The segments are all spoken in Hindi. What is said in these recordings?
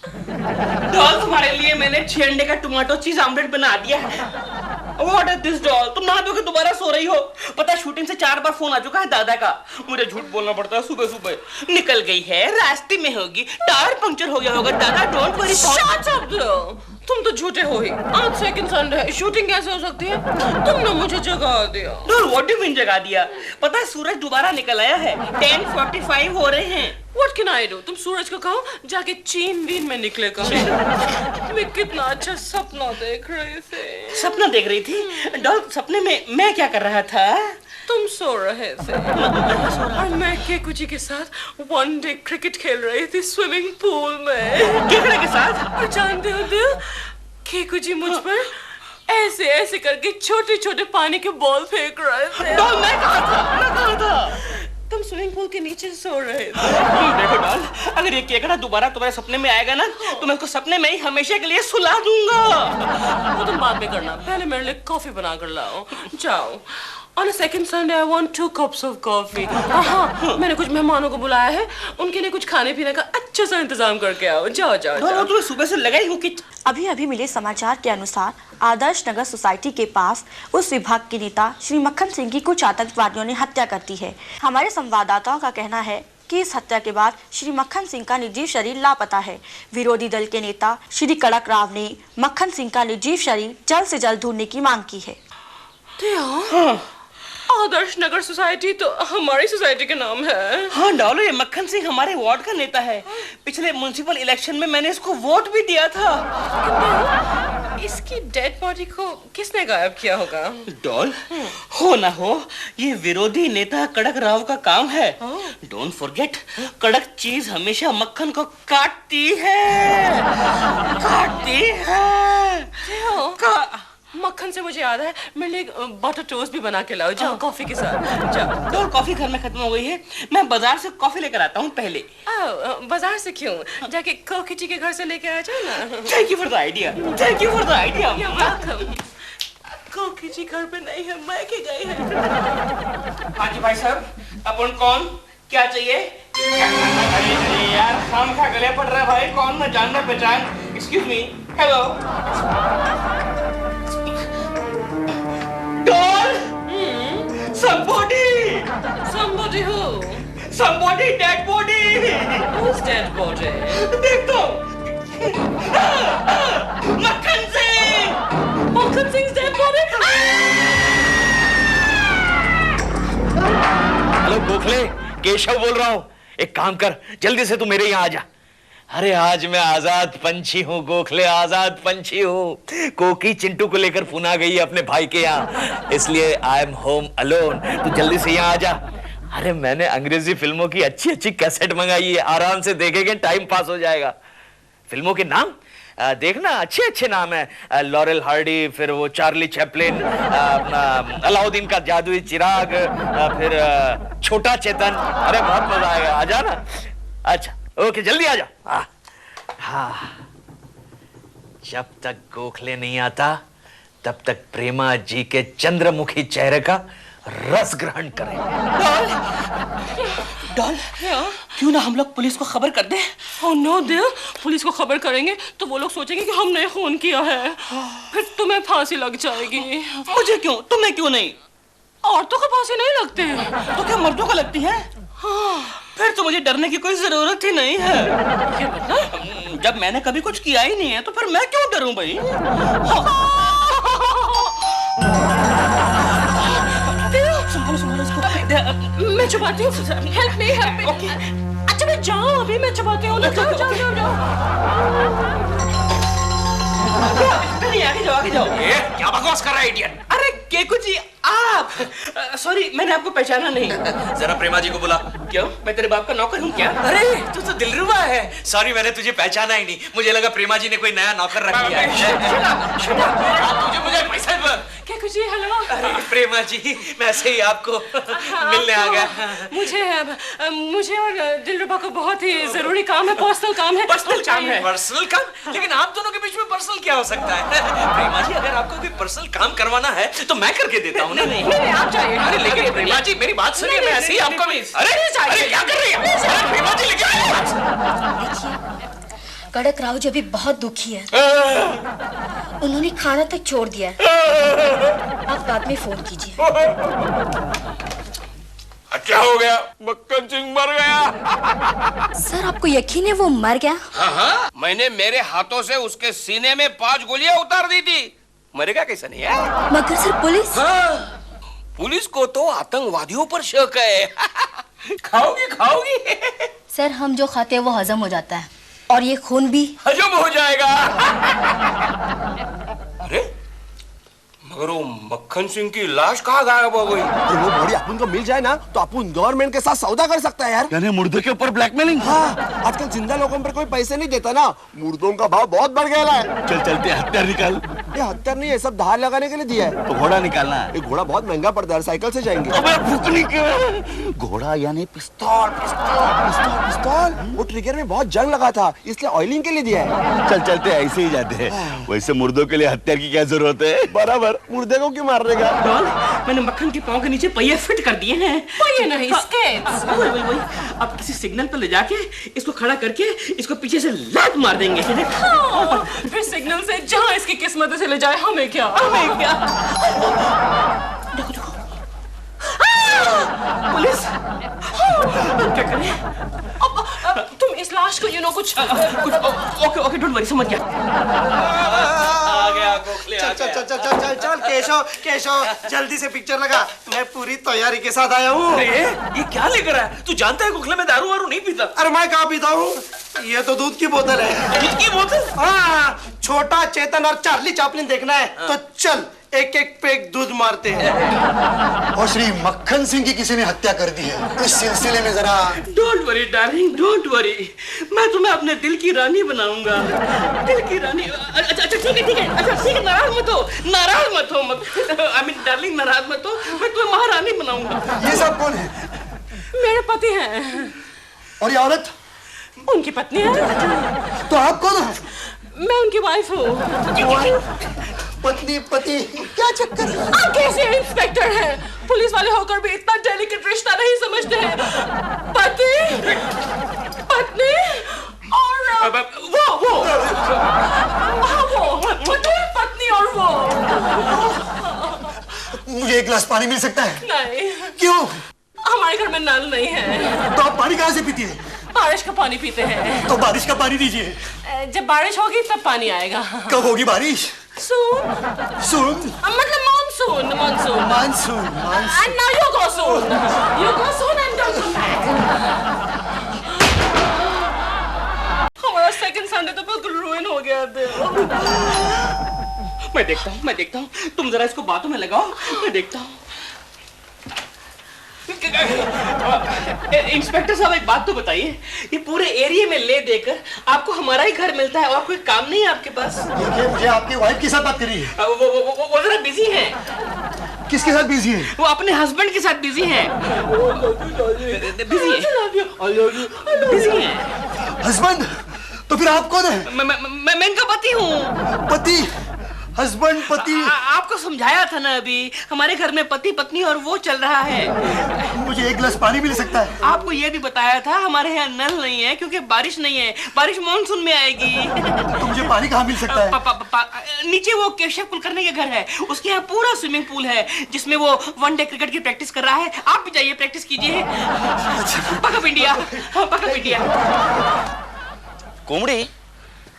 डॉल, तुम्हारे लिए मैंने 6 अंडे का टमाटो चीज ऑमलेट बना दिया है। What is this doll? तुम नहा धो के दोबारा सो रही हो। पता है शूटिंग से 4 बार फोन आ चुका है दादा का। मुझे झूठ बोलना पड़ता है सुबह सुबह। निकल गई है, रास्ते में होगी, टायर पंक्चर हो गया होगा। दादा डोंट वरी। शट अप लो, तुम तो झूठे हो ही। आज सेकंड संडे है, शूटिंग कैसे हो सकती है? तुमने मुझे जगा दिया। Doll, what do you mean जगा दिया? पता है सूरज दोबारा निकल आया है। 10:45 हो रहे हैं। What can I do? तुम सूरज को कहो जाके चीन वीन में निकले कहो। मैं कितना अच्छा सपना देख रही थी। सपना देख रही थी? डॉल, सपने में मैं क्या कर रहा था? तुम सो रहे थे और मैं केकुची के साथ वनडे क्रिकेट खेल रही थी स्विमिंग पूल में। केकड़े के साथ? और जानते हो दिल, केकुची मुझ पर ऐसे ऐसे करके छोटे छोटे पानी के बॉल फेंक रहे थे। डॉल, मैं कहाँ था? तुम स्विमिंग पूल के नीचे सो रहे थे। देखो डॉल, अगर ये केकड़ा दोबारा तुम्हारे सपने में आएगा ना, तो मैं उसको सपने में ही हमेशा के लिए सुला दूंगा। वो तुम बाद में करना, पहले मेरे लिए कॉफी बना कर लाओ। जाओ। On a second Sunday, I want 2 cups of coffee. हाँ, मैंने कुछ मेहमानों को बुलाया है, उनके लिए कुछ खाने पीने का अच्छा सा इंतजाम करके आओ। जाओ जाओ जाओ। तुम्हें सुबह से लगा ही हो कि अभी अभी मिले समाचार के अनुसार आदर्श नगर सोसाइटी के पास उस विभाग के नेता श्री मक्खन सिंह की कुछ आतंकवादियों ने हत्या कर दी है। हमारे संवाददाताओं का कहना है कि इस हत्या के बाद श्री मक्खन सिंह का निर्जीव शरीर लापता है। विरोधी दल के नेता श्री कड़क राव ने मक्खन सिंह का निर्जीव शरीर जल्द से जल्द ढूंढने की मांग की है। आदर्श नगर सोसाइटी तो हमारी सोसाइटी का नाम है। हाँ डॉलो, ये मक्खन सिंह हमारे वार्ड का नेता है। पिछले म्युनिसिपल इलेक्शन में मैंने इसको वोट भी दिया था। इसकी डेड बॉडी को किसने गायब किया होगा? डॉल, हो ना हो, ये विरोधी नेता कड़क राव का काम है। डोंट फॉरगेट, कड़क चीज हमेशा मक्खन को काटती है। मक्खन से मुझे याद है, मेरे लिए बटर टोस्ट भी बना के लाओ। जाओ कॉफी के साथ जाओ। तो कॉफी घर में खत्म हो गई है, मैं बाजार से कॉफी लेकर आता हूँ पहले। बाजार से क्यों? जाके कोकिची के घर से लेके आ जाओ ना। Thank you for the idea. Thank you for the idea. You're welcome। Kokichi घर पे नहीं है, मैं के गई है। हाँ जी भाई साहब, अपन कौन, क्या चाहिए? अरे यार, खामखा गले पड़ रहा है भाई। कौन ना जानना पहचान। Excuse me, hello doll. Somebody who? Somebody dead body. Who's dead body? देख तो, मक्खन सिंह। मक्खन Singh dead body? Hello Gokhale, Keshav बोल रहा हूँ। एक काम कर, जल्दी से तू मेरे यहाँ आ जा। अरे आज मैं आजाद पंछी हूँ गोखले, आजाद पंछी हूँ। कोकी चिंटू को लेकर पुना गई अपने भाई के यहाँ, इसलिए आई एम होम अलोन। तू जल्दी से यहाँ आ जा। अरे मैंने अंग्रेजी फिल्मों की अच्छी अच्छी कैसेट मंगाई है, आराम से देखेंगे, टाइम पास हो जाएगा। फिल्मों के नाम देखना, अच्छे अच्छे नाम है। लॉरेल हार्डी, फिर वो चार्ली चैपलिन, अलाउद्दीन का जादुई चिराग, फिर छोटा चेतन। अरे बहुत मजा आएगा, आ जाना। अच्छा ओके, जल्दी आ जा। हाँ, जब तक गोखले नहीं आता तब तक प्रेमा जी के चंद्रमुखी चेहरे का रस ग्रहण करें। डॉल, क्यों ना हम लोग पुलिस को खबर कर दें? Oh no dear, पुलिस को खबर करेंगे तो वो लोग सोचेंगे कि हमने खून किया है, फिर तुम्हें फांसी लग जाएगी। मुझे क्यों, तुम्हें क्यों नहीं? औरतों को फांसी नहीं लगती है। तो क्या मर्दों को लगती है? हाँ। फिर तो मुझे डरने की कोई जरूरत ही नहीं है। क्या मतलब? जब मैंने कभी कुछ किया ही नहीं है तो फिर मैं क्यों डरूं भाई? संभालो इसको। मैं छुपाती हूँ। Help me, help me. Okay. अच्छा मैं जाऊँ अभी, मैं छुपाती हूँ। जाओ जाओ जाओ जाओ। आगे जाओ। ये क्या बकवास कर रहा है इडियट? अरे केकू जी, आप। सॉरी, मैंने आपको पहचाना नहीं। जरा प्रेमा जी को बुला। क्यों, मैं तेरे बाप का नौकर हूँ क्या? अरे तू तो दिलरुबा है। सॉरी, मैंने तुझे पहचाना ही नहीं, मुझे लगा प्रेमा जी ने कोई नया नौकर रख लिया है। तुझे मुझे पैसा दे। क्या कुछ? हेलो। अरे प्रेमा जी, मैं ऐसे ही आपको मिलने आ गया। मुझे और दिलरुबा को बहुत ही जरूरी काम है, पर्सनल काम है। पर्सनल काम है? पर्सनल काम? लेकिन आप दोनों के बीच में पर्सनल क्या हो सकता है? प्रेमा जी, अगर आपको कोई पर्सनल काम करवाना है तो मैं करके देता हूँ। नहीं आप जाइए। अरे लेकिन प्रेमा जी मेरी बात सुनिए, मैं ऐसे ही आपको। अरे क्या कर रही है? अरे प्रेमा जी, लेकिन कड़क राव जी अभी बहुत दुखी है। उन्होंने खाना तक छोड़ दिया है। आप बाद में फोन कीजिए। क्या हो गया? मक्खन सिंह मर गया। सर आपको यकीन है वो मर गया? हाँ, मैंने मेरे हाथों से उसके सीने में 5 गोलियां उतार दी थी। मरेगा कैसा नहीं है? मगर सर पुलिस? हाँ, पुलिस को तो आतंकवादियों पर शक है। खाओगी खाओगी? सर हम जो खाते हैं वो हजम हो जाता है और ये खून भी हजम हो जाएगा। अरे मगर वो मक्खन सिंह की लाश कहाँ गायब हो गई? और वो बॉडी अपन को मिल जाए ना तो अपन गवर्नमेंट के साथ सौदा कर सकता है यार। यानी मुर्दे के ऊपर ब्लैकमेलिंग? हाँ, आजकल जिंदा लोगों पर कोई पैसे नहीं देता ना, मुर्दों का भाव बहुत बढ़ गया है। चल चलते हथियार निकाल। ये हथियार नहीं है, सब धार लगाने के लिए दिया है। तो घोड़ा निकालना है। ये घोड़ा बहुत महंगा पड़ता है, साइकिल से जाएंगे। अबे फुकनी के घोड़ा यानी पिस्तौल। पिस्तौल पिस्तौल वो ट्रिगर में बहुत जंग लगा था, इसलिए ऑयलिंग के लिए दिया है। चल चलते ऐसे ही जाते हैं। वैसे मुर्दों के लिए हथियार की क्या जरूरत है? बराबर, मुर्दे को क्यों मारने का? डॉल, मैंने मक्खन के पाँव के नीचे पहिए फिट कर दिए हैं। पहिए नहीं, skates। वही। अब किसी सिग्नल पर ले जाके इसको खड़ा करके इसको पीछे से लात मार देंगे। हाँ, फिर सिग्नल से जहाँ इसकी किस्मत से ले जाए, हमें क्या? हमें क्या? देखो देखो, पुलिस। क्या करें? अब तुम इस लाश को कुछ ओके डोंट वरी, समझ गया। आ गया गोखले, आ चल गया। चल चल चल चल चल केशव केशव जल्दी से पिक्चर लगा, मैं पूरी तैयारी के साथ आया हूँ। ये क्या लेकर आया? तू जानता है गोखले में दारू वारू नहीं पीता। अरे मैं कहाँ पीता हूँ, ये तो दूध की बोतल है। दूध की बोतल? हाँ, छोटा चेतन और चार्ली चैपलिन देखना है तो चल एक एक पेग दूध मारते हैं। और श्री मक्खन सिंह की किसी ने हत्या कर दी है। इस सिलसिले में जरा don't worry darling, don't worry, मैं तुम्हें अपने दिल की रानी बनाऊंगा। दिल की रानी। अच्छा ठीक है, अच्छा ठीक है, नाराज मत हो आई मीन डार्लिंग, नाराज मत हो, मैं तुम्हें महारानी बनाऊंगा। ये सब कौन है? मेरे पति हैं। और ये औरत? उनकी पत्नी है। तो आप कौन है? मैं उनकी वाइफ हूँ। पत्नी पति क्या चक्कर है? आप कैसे इंस्पेक्टर हैं? पुलिस वाले होकर भी इतना डेलिकेट रिश्ता नहीं समझते हैं। पति, पत्नी और वो पत्नी और वो। मुझे एक गिलास पानी मिल सकता है? नहीं, क्यों? हमारे घर में नल नहीं है। तो आप पानी कहाँ से पीती है? बारिश का पानी पीते हैं। तो बारिश का पानी दीजिए। जब बारिश होगी तब पानी आएगा। कब होगी बारिश? Soon. मतलब monsoon. Monsoon. And now you go soon. You go soon and don't come back. हमारा सेकंड संडे तो बिल्कुल रुइन हो गया दिल। मैं देखता हूँ, तुम जरा इसको बातों में लगाओ, मैं देखता हूँ। इंस्पेक्टर साहब एक बात तो बताइए, ये पूरे एरिया में ले देकर आपको हमारा ही घर मिलता है और कोई काम नहीं है आपके पास? देखिए, मुझे आपकी वाइफ के साथ बात करी है। वो जरा बिजी हैं। किसके साथ बिजी है? वो अपने हस्बैंड के साथ बिजी हैं। बिजी हैं। हस्बैंड? तो फिर आप कौन है? मैं इनका पति हूँ। पति? हस्बैंड पति? आपको समझाया था ना अभी, हमारे घर में पति पत्नी और वो चल रहा है। मुझे एक गिलास पानी मिल सकता है? आपको ये भी बताया था हमारे यहाँ नल नहीं है क्योंकि बारिश नहीं है, बारिश मानसून में आएगी। तो मुझे पानी कहाँ मिल सकता है? नीचे वो केशव कुलकर्णी के घर है, उसके यहाँ पूरा स्विमिंग पूल है जिसमें वो वनडे क्रिकेट की प्रैक्टिस कर रहा है। आप भी जाइए, प्रैक्टिस कीजिए। पकअप इंडिया, पकअप इंडिया। कोमड़ी,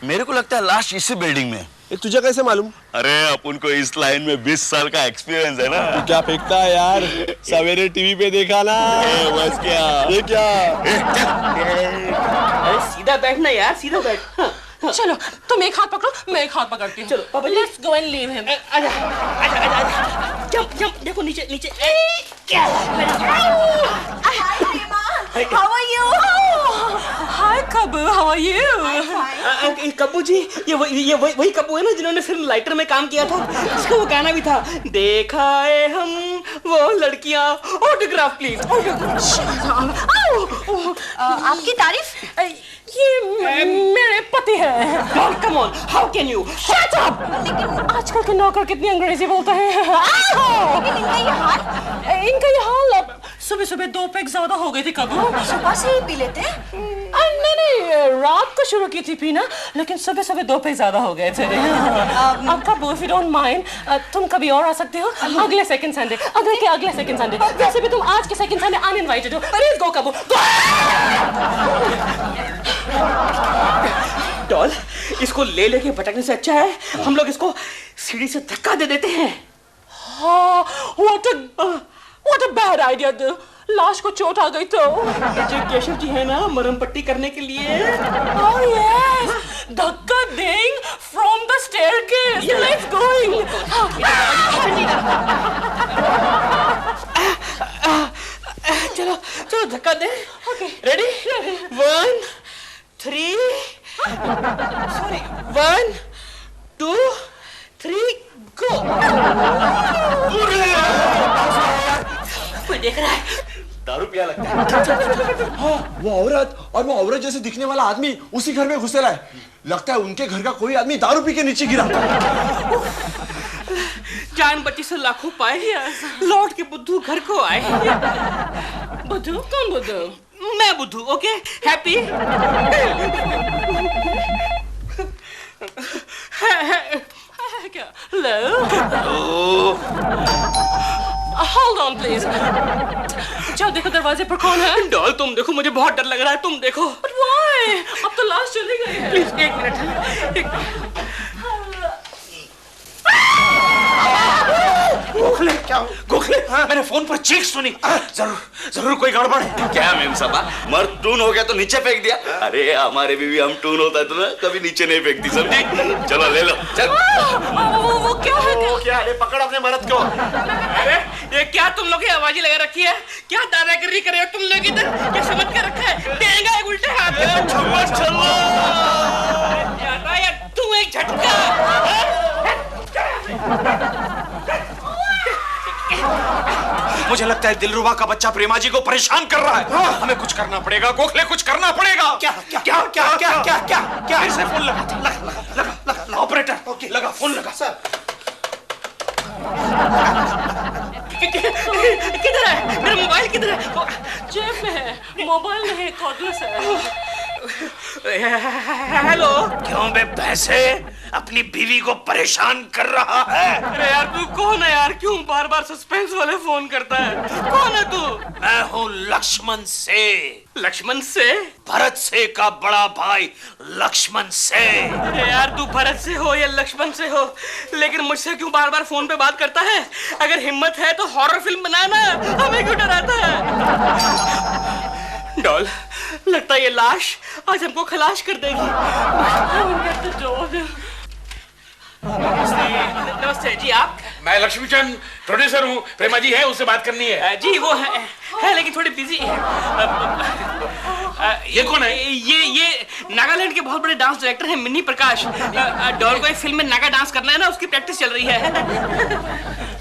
मेरे को लगता है लास्ट इसी बिल्डिंग में। ये तुझे कैसे मालूम? अरे अपन को इस लाइन में 20 साल का एक्सपीरियंस है ना। तू क्या फेंकता है यार, सवेरे टीवी पे देखा ना। बस क्या ये क्या? अरे सीधा बैठना यार, सीधा बैठ। हाँ, हाँ। चलो तुम एक हाथ पकड़ो, मैं एक हाथ पकड़ती हूँ। चलो, पापा जी। Let's go and leave him. आजा। जंप, देखो नीचे नीचे। क्या? How are you? Hi Kabu, how are you? Kabbu जी, ये वही कब्बू है ना जिन्होंने फिल्म लाइटर में काम किया था, इसका वो गाना भी था, देखाए हम वो लड़कियां, ऑटोग्राफ प्लीज। आपकी तारीफ? ये मेरे पति हैं। Come on, how can you? Shut up! लेकिन आजकल के नौकर कितनी अंग्रेजी बोलते हैं। इनका ये हाल अब सुबह सुबह 2 पैक ज्यादा हो गए थे। कब सुबह से ही पी लेते हैं? नहीं, रात को शुरू की थी पीना, लेकिन सुबह सुबह 2 पे ज्यादा हो गए थे। अब कब, इफ यू डोंट माइंड, तुम कभी और आ सकते हो अगले सेकंड संडे, अगले सेकंड संडे। वैसे भी तुम आज के सेकंड संडे अनइनवाइटेड हो। प्लीज गो कबू। डॉल, इसको ले लेके भटकने से अच्छा है हम लोग इसको सीढ़ी से धक्का दे देते हैं। What a bad idea, लाश को चोट आ गई तो। जो केशव जी है ना मरहम पट्टी करने के लिए। Oh yes, धक्का देंग from the staircase. Let's going. चलो चलो धक्का दे। रेडी? 1 3 सॉरी 1 2 3 गो। कोई देख रहा है? दारू पिया लगता है। हाँ, वो औरत और वो औरत जैसे दिखने वाला आदमी उसी घर में घुसेला है। लगता है उनके घर का कोई आदमी दारू पी के नीचे गिरा। जान बच्ची से लाखों पाए, लौट के बुद्धू घर को आए। बुद्धू? कौन बुद्धू? मैं बुद्धू। Okay, happy? क्या? Hold on, please. जाओ देखो दरवाजे पर कौन है। डॉल तुम देखो, मुझे बहुत डर लग रहा है, तुम देखो। But why? अब तो लाश चली गई है। Please 1 minute. गोखले, क्या गोखले? मैंने फोन पर चीख सुनी। जरूर कोई गड़बड़ है। क्या मेम साहब, मर्द टून हो गया तो नीचे फेंक दिया? अरे हमारे भी हम टून होता है तो ना कभी नीचे नहीं फेंकती, समझी? चलो ले लो, चल। वो क्या है? क्या है? पकड़ अपने मर्द को। अरे ये क्या तुम लोग की आवाज़ी लगा रखी है? क्या दादागिरी कर रहे हो तुम लोग इधर? क्या समझ के रखा है? देगा एक उल्टे हाथ में। चलो यार तू एक झटका। मुझे लगता है दिलरुबा का बच्चा प्रेमा जी को परेशान कर रहा है। हमें कुछ करना पड़ेगा गोखले, कुछ करना पड़ेगा। क्या क्या क्या क्या क्या क्या क्या क्या? ऐसे फोन लगा ऑपरेटर। ओके लगा, फोन लगा। सर किधर है मेरा मोबाइल? किधर है? जेब में है, मोबाइल नहीं, कॉर्डलेस है। हेलो। क्यों बे पैसे अपनी बीवी को परेशान कर रहा है? अरे यार तू कौन है यार? क्यों बार बार सस्पेंस वाले फोन करता है? कौन है तू? मैं हूँ लक्ष्मण से। लक्ष्मण से? भरत से का बड़ा भाई लक्ष्मण से। अरे यार तू भरत से हो या लक्ष्मण से हो, लेकिन मुझसे क्यों बार बार फोन पे बात करता है? अगर हिम्मत है तो हॉरर फिल्म बनाना, हमें क्यों डराता है? डॉल, लगता है ये लाश आज हमको खलाश कर देगी। नमस्ते जी, आप? मैं लक्ष्मीचंद प्रोड्यूसर हूँ। प्रेमा जी है, उससे बात करनी है। जी वो है लेकिन थोड़ी बिजी है। ये कौन है? ये नागालैंड के बहुत बड़े डांस डायरेक्टर हैं, मिन्नी प्रकाश। डॉल को एक फिल्म में नागा डांस करना है ना, उसकी प्रैक्टिस चल रही है।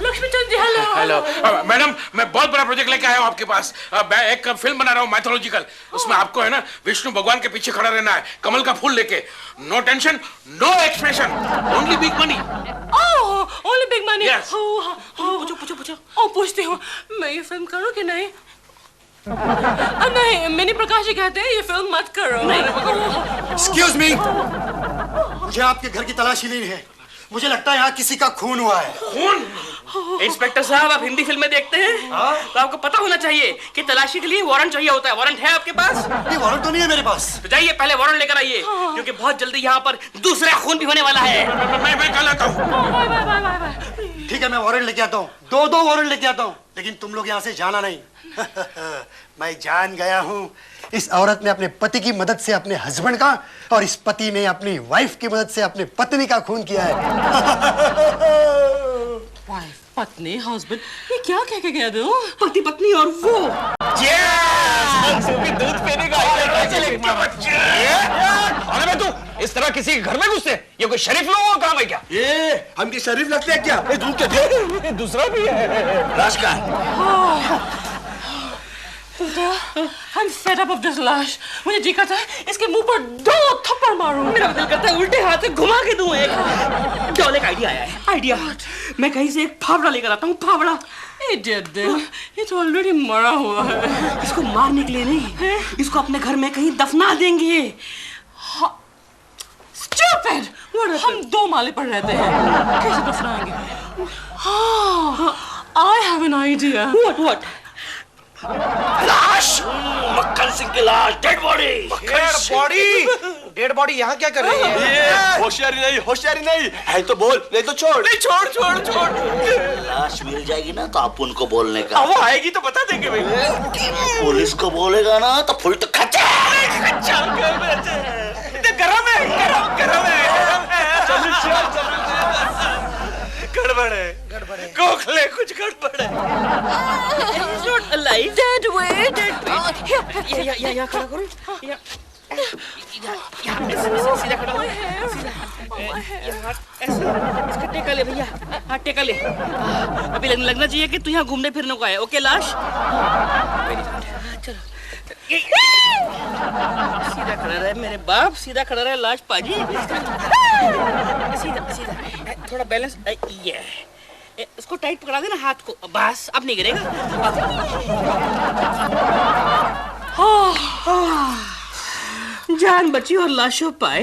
लक्ष्मीचंद जी हेलो। हेलो मैडम, मैं बहुत बड़ा प्रोजेक्ट लेके आया हूँ आपके पास। मैं एक फिल्म बना रहा हूँ मैथोलॉजिकल। उसमें आपको है ना विष्णु भगवान के पीछे खड़ा रहना है, कमल का फूल लेके। No tension, no expression, only big money. Only big money. Yes. पूछो। ओ पूछती हूँ, मैं ये फिल्म करूँ कि नहीं? नहीं, मिनी प्रकाश जी कहते हैं ये फिल्म मत करो। एक्सक्यूज मी, मुझे आपके घर की तलाशी लेनी है। मुझे लगता है यहाँ किसी का खून हुआ है। खून? इंस्पेक्टर साहब, आप हिंदी फिल्में देखते हैं? तो आपको पता होना चाहिए कि तलाशी के लिए वारंट चाहिए होता है। वारंट है आपके पास? ये वारंट तो नहीं है मेरे पास। तो जाइए पहले वारंट लेकर आइए, क्योंकि बहुत जल्दी यहाँ पर दूसरा खून भी होने वाला है। मैं कल आता हूँ। ठीक है, मैं वारंट लेके आता हूँ। दो वारंट लेके आता हूँ, लेकिन तुम लोग यहाँ से जाना नहीं। मैं जान गया हूँ, इस औरत ने अपने पति की मदद से अपने हस्बैंड का, और इस पति ने अपनी वाइफ की मदद से अपने पत्नी का खून किया है। वाइफ, पत्नी, हस्बैंड, ये क्या कह के गया तू? पति पत्नी और वो दूध पीने का अरे तू इस तरह किसी के घर में घुसते? ये कोई शरीफ लोगों का काम है क्या? ये हम के शरीफ लगते हैं क्या? ये दूध के दूसरा भी है। लाश का I'm fed up of this लाश। मुझे जी करता है इसके मुंह पर 2 थप्पड़ मारूं। मेरा दिल करता है उल्टे हाथ से घुमा के दूं एक। डॉल, एक आइडिया आया है। आइडिया, मैं कहीं से एक फावड़ा लेकर आता हूँ। फावड़ा। Idiot दिल, ये तो ऑलरेडी मरा हुआ है। इसको मारने के लिए नहीं, इसको अपने घर में कहीं दफना देंगे। Stupid! हम 2 माले पर रहते हैं, कैसे दफनाएंगे? हाँ, I have an idea. What? लाश, मक्खन सिंह की लाश, डेड बॉडी। डेड बॉडी यहाँ क्या कर रही है? होशियारी नहीं है तो बोल, नहीं तो छोड़। नहीं, छोड़। लाश मिल जाएगी ना तो आप उनको बोलने का। वो आएगी तो बता देंगे भाई। पुलिस को बोलेगा ना तो फुल तो खच्चा। गरम है। गड़बड़ है। गोखले, कुछ गड़बड़ है। He's not alive. Dead weight. यहाँ खड़ा करो। सीधा खड़ा हो। इसका टेका ले भैया। हाँ, टेका ले। अभी लगना चाहिए कि तू यहाँ घूमने फिरने को आया। ओके लाश, चलो। सीधा खड़ा रहे मेरे बाप, सीधा खड़ा रहे लाश पाजी। सीधा थोड़ा बैलेंस। ये इसको टाइट पकड़ा देना हाथ को, बस अब नहीं गिरेगा। जान बची और लाशों पाए।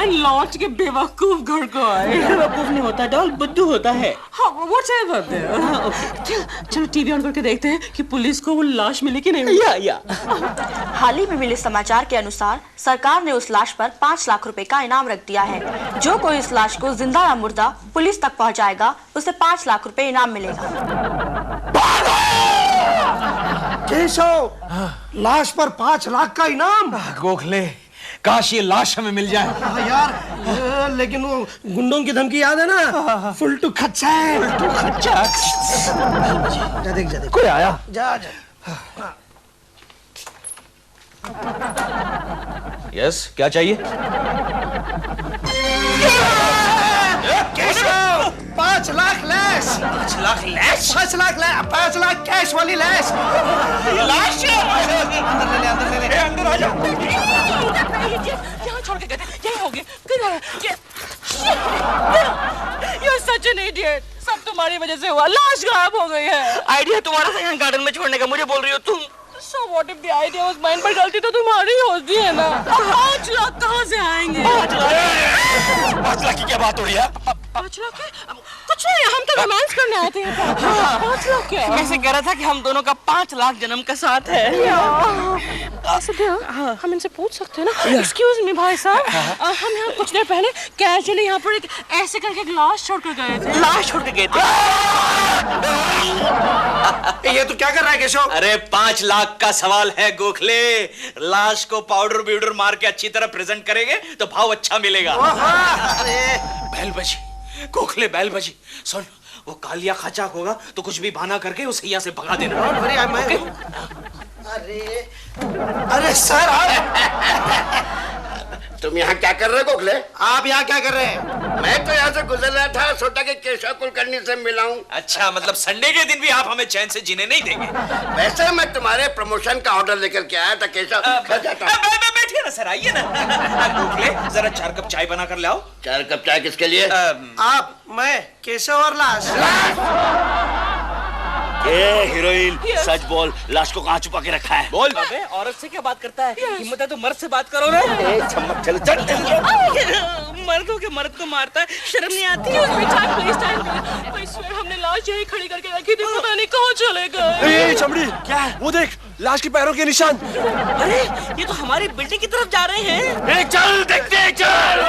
लौट के बेवकूफ घर को आए। बेवकूफ नहीं होता डॉल, बुद्धू होता है। Whatever there. चलो टीवी ऑन करके देखते हैं कि पुलिस को वो लाश मिली कि नहीं। या हाल ही में मिले समाचार के अनुसार सरकार ने उस लाश पर 5 लाख रुपए का इनाम रख दिया है। जो कोई इस लाश को जिंदा या मुर्दा पुलिस तक पहुंचाएगा उसे 5 लाख रुपए इनाम मिलेगा। केशव, लाश पर 5 लाख का इनाम। गोखले, काश ये लाश हमें मिल जाए। हाँ यार, लेकिन वो गुंडों की धमकी याद है ना? फुल टू खच्चा है। जा देख। कोई आया? जा। यस, क्या चाहिए? केशव, 5 लाख लैश। 5 लाख लैश? 5 लाख कैश वाली लैश। लाश? अंदर ले ले। अंदर आ जा। यहाँ छोड़ के गए थे, यही हो गए। You're such an idiot. सब तुम्हारी वजह से हुआ, लाश गायब हो गई है। आइडिया तुम्हारा था यहाँ गार्डन में छोड़ने का, मुझे बोल रही हो तुम। So what if the idea was mine, पर गलती तो तुम्हारी होती है ना। 5 लाख कहाँ से आएंगे? 5 लाख की क्या बात हो रही है? 5 लाख है? कुछ नहीं, हम तो रोमांस करने आए थे। 5 लाख क्या? मैं ऐसे कह रहा था कि हम दोनों का 5 लाख जन्म का साथ है। हम इनसे पूछ सकते हैं ना? एक्सक्यूज मी भाई साहब, हम यहाँ कुछ देर पहले कैजुअली यहाँ पर एक ऐसे करके एक लाश छोड़ कर गए थे। लाश छोड़ के गए थे? ये तो क्या कर रहा है केशव? अरे 5 लाख का सवाल है गोखले। लाश को पाउडर ब्यूडर मार के अच्छी तरह प्रेजेंट करेंगे तो भाव अच्छा मिलेगा। बैल बजी गोखले, बैल बजी। सुन, वो कालिया खचाक होगा तो कुछ भी बहाना करके उसे यहाँ से भगा देना। अरे सर, तुम यहाँ क्या कर रहे हो गोखले? आप यहाँ क्या कर रहे हैं? मैं तो यहाँ से गुजर रहा था, सोचा कि केशव कुलकर्णी से मिला हूँ। अच्छा, मतलब संडे के दिन भी आप हमें चैन से जीने नहीं देंगे? वैसे मैं तुम्हारे प्रमोशन का ऑर्डर लेकर के आया था केशव। बैठिए ना सर, आइए ना। गोखले, जरा 4 कप चाय बना कर लाओ। 4 कप चाय किसके लिए? आप, मैं, केशव और लाश। हीरोइन, सच बोल, लाश को कहाँ छुपा के रखा है? बोल। अबे औरत से क्या बात करता है? हिम्मत है तो मर्द से बात करो रे। मर्दों के मर्द को मारता है, शर्म नहीं आती? हमने लाश यही खड़ी करके रखी थी, पता नहीं कहाँ चले गए। चमड़ी, क्या है? वो देख, लाश के पैरों के निशान। अरे ये तो हमारी बिल्डिंग की तरफ जा रहे हैं। चल देखते, चल।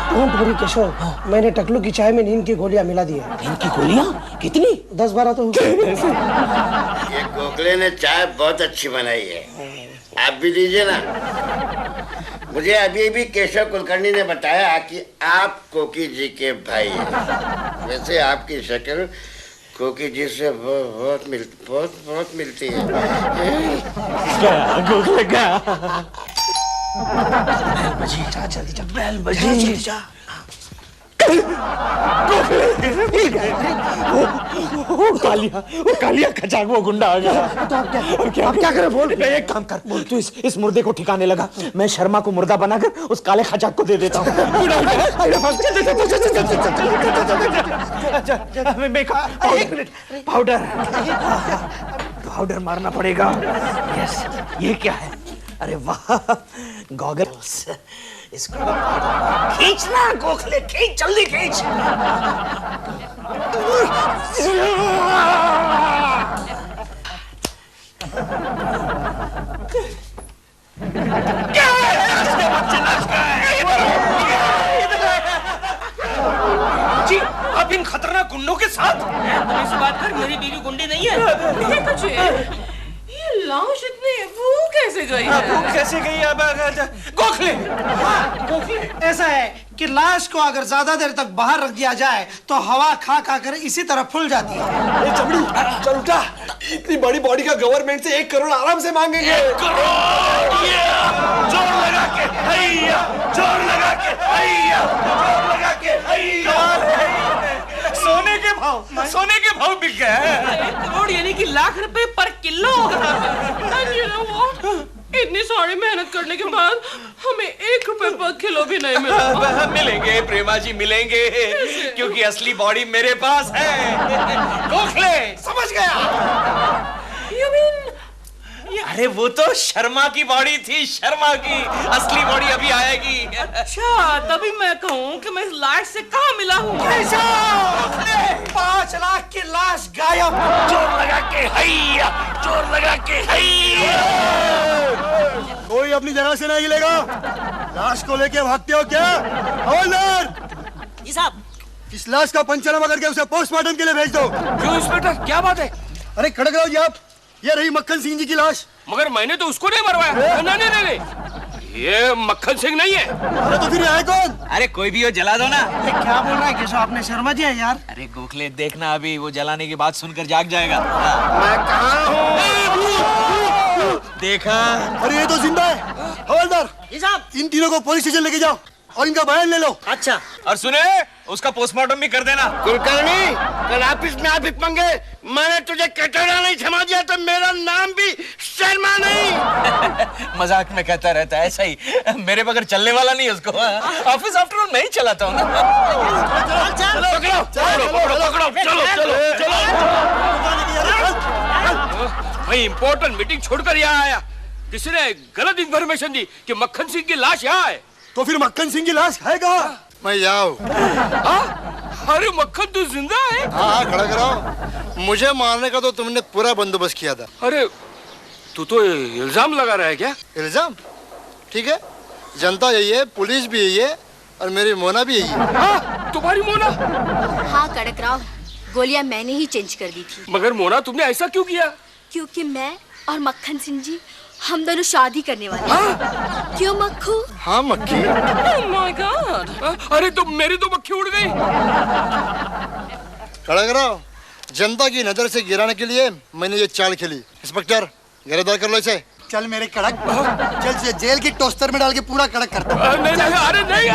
डोंट वरी केशव, मैंने टकलू की चाय में नींद की गोलियां मिला दी है। नींद की गोलियां? कितनी? 10-12 तो ये गोखले ने चाय बहुत अच्छी बनाई है, आप भी दीजिए ना। मुझे अभी भी केशव कुलकर्णी ने बताया कि आप कोकी जी के भाई हैं। वैसे आपकी शक्ल कोकी जी से बहुत मिलती है। गोखले का जल्दी जा, बैल बजी जा। वो कालिया खचाक वो गुंडा आ गया। तो अब क्या करें बोल। एक काम कर, बोल तू इस मुर्दे को ठिकाने लगा, मैं शर्मा को मुर्दा बनाकर उस काले खचाक को दे देता हूँ। पाउडर मारना पड़ेगा। यस, ये क्या है? अरे वाह, गॉगल्स। इसको खींचना गोखले, खींच जल्दी खींच। क्या जी, आप इन खतरनाक गुंडों के साथ? तुम इस बात कर, मेरी बीवी गुंडी नहीं है। ये लाश इतनी वो कैसे गई है? वो कैसे गई? अब गोखले। ऐसा है कि लाश को अगर ज्यादा देर तक बाहर रख दिया जाए तो हवा खा खा कर इसी तरह फूल जाती है। चमड़ी चल उठा, इतनी बड़ी बॉडी का गवर्नमेंट से 1 करोड़ आराम से मांगेंगे। 1 करोड़! जोर लगा के हैया, जोर लगा के हैया, जोर लगा के हैया। सोने के भाव बिक गए। 1 करोड़ यानी कि लाख रुपए पर किलो। इतनी सारी मेहनत करने के बाद हमें 1 रुपए पर किलो भी नहीं मिला। मिलेंगे प्रेमा जी, मिलेंगे, क्योंकि असली बॉडी मेरे पास है। गोखले, समझ गया? You mean अरे वो तो शर्मा की बॉडी थी, शर्मा की। असली बॉडी अभी आएगी। अच्छा, तभी मैं कहूँ कि मैं इस लाश से कहाँ मिला हूँ। 5 लाख की लाश गायब। जोर लगा के हैया, जोर लगा के हैया। कोई अपनी जगह से नहीं हिलेगा। लाश को लेके भागते हो क्या? हवलदार जी साहब। इस लाश का पंचनामा करके उसे पोस्टमार्टम के लिए भेज दो। क्यों इंस्पेक्टर, क्या बात है? अरे खड़क रहो जी आप, ये रही मक्खन सिंह जी की लाश। मगर मैंने तो उसको नहीं मरवाया। नहीं, ये मक्खन सिंह नहीं है। अरे तो फिर ये है कौन? अरे कोई भी हो, जला दो ना। क्या बोल रहा है केशव? आपने शर्मा जी है यार। अरे गोखले, देखना अभी वो जलाने की बात सुनकर जाग जाएगा। मैं कहाँ हूँ? देखा? अरे ये तो जिंदा है। हवलदार जी साहब। इन तीनों को पुलिस स्टेशन लेके जाओ और इनका बयान ले लो। अच्छा। और सुने, उसका पोस्टमार्टम भी कर देना। कुलकर्णी, कल ऑफिस में आप मंगे, मैंने तुझे कटोरा नहीं समझ दिया तो मेरा नाम भी शर्मा नहीं। मजाक में कहता रहता है, ऐसा ही। मेरे बगैर चलने वाला नहीं उसको। ऑफिस आफ्टर ऑल मैं ही चलाता हूँ ना। मैं इम्पोर्टेंट मीटिंग छोड़कर यहाँ आया। किसी ने गलत इन्फॉर्मेशन दी कि मक्खन सिंह की लाश यहाँ है। तो फिर मक्खन सिंह की लाश है कहाँ? मैं जाऊँ? अरे मक्खन तू जिंदा है? हाँ, खड़ा कराओ। मुझे मारने का तो तुमने पूरा बंदोबस्त किया था। अरे तू तो इल्जाम लगा रहा है क्या? इल्जाम? ठीक है, जनता यही है, पुलिस भी यही है और मेरी मोना भी यही है। हाँ, तुम्हारी मोना? हाँ कड़क राव, गोलियां मैंने ही चेंज कर दी थी। मगर मोना, तुमने ऐसा क्यों किया? क्योंकि मैं और मक्खन सिंह जी, हम दोनों शादी करने वाले हैं। क्यों मक्खू? हाँ मक्खी। Oh my God! अरे तो मेरी तो मक्खी उड़ गई। खड़ा कराओ। जनता की नजर से गिराने के लिए मैंने ये चाल खेली। इंस्पेक्टर, गिरफ्तार कर लो इसे। चल मेरे कड़क, चल से जेल की टोस्टर में डाल के पूरा कड़क करता हूँ। नहीं, अरे नहीं।